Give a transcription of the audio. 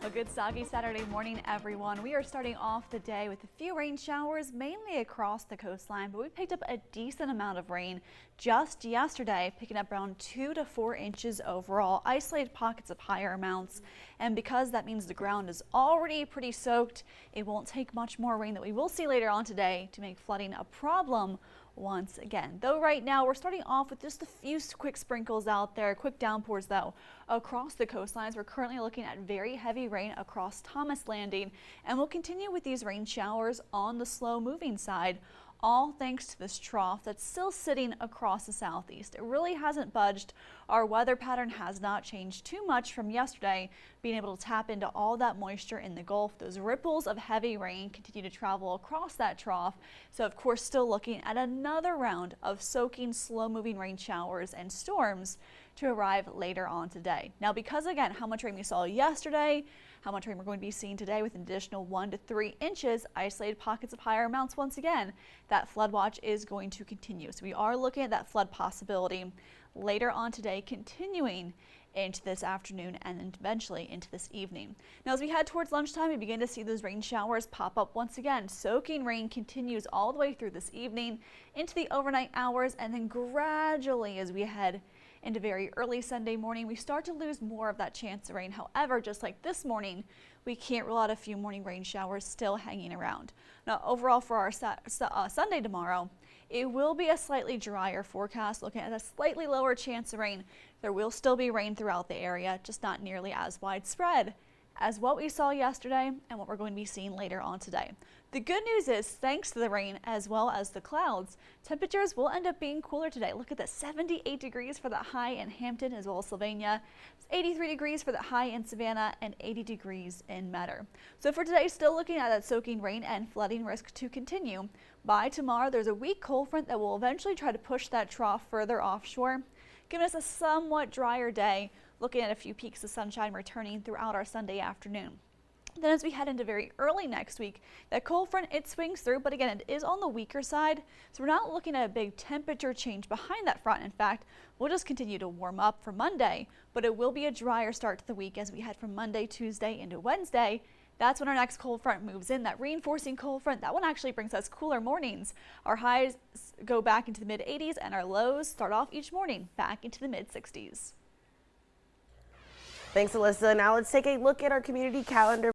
A good soggy Saturday morning, everyone. We are starting off the day with a few rain showers, mainly across the coastline, but we picked up a decent amount of rain just yesterday, picking up around 2 to 4 inches overall, isolated pockets of higher amounts. And because that means the ground is already pretty soaked, it won't take much more rain that we will see later on today to make flooding a problem once again. Though right now we're starting off with just a few quick sprinkles out there, quick downpours though across the coastlines. We're currently looking at very heavy rain across Thomas Landing, and we'll continue with these rain showers on the slow moving side, all thanks to this trough that's still sitting across the southeast. It really hasn't budged. Our weather pattern has not changed too much from yesterday, being able to tap into all that moisture in the Gulf. Those ripples of heavy rain continue to travel across that trough. So of course, still looking at another round of soaking, slow moving rain showers and storms to arrive later on today. Now, because again, how much rain we saw yesterday, how much rain we're going to be seeing today with an additional 1 to 3 inches, isolated pockets of higher amounts once again, that flood watch is going to continue. So we are looking at that flood possibility later on today, continuing into this afternoon and then eventually into this evening. Now, as we head towards lunchtime, we begin to see those rain showers pop up once again. Soaking rain continues all the way through this evening into the overnight hours, and then gradually as we head into very early Sunday morning, we start to lose more of that chance of rain. However, just like this morning, we can't rule out a few morning rain showers still hanging around. Now, overall for our Sunday tomorrow, it will be a slightly drier forecast, looking at a slightly lower chance of rain. There will still be rain throughout the area, just not nearly as widespread as what we saw yesterday and what we're going to be seeing later on today. The good news is, thanks to the rain as well as the clouds, temperatures will end up being cooler today. Look at that, 78 degrees for the high in Hampton as well as Sylvania. It's 83 degrees for the high in Savannah and 80 degrees in Metter. So for today, still looking at that soaking rain and flooding risk to continue. By tomorrow, there's a weak cold front that will eventually try to push that trough further offshore, giving us a somewhat drier day, looking at a few peaks of sunshine returning throughout our Sunday afternoon. Then as we head into very early next week, that cold front, it swings through, but again, it is on the weaker side, so we're not looking at a big temperature change behind that front. In fact, we'll just continue to warm up for Monday, but it will be a drier start to the week as we head from Monday, Tuesday into Wednesday. That's when our next cold front moves in, that reinforcing cold front. That one actually brings us cooler mornings. Our highs go back into the mid 80s and our lows start off each morning back into the mid 60s. Thanks, Alyssa. Now let's take a look at our community calendar.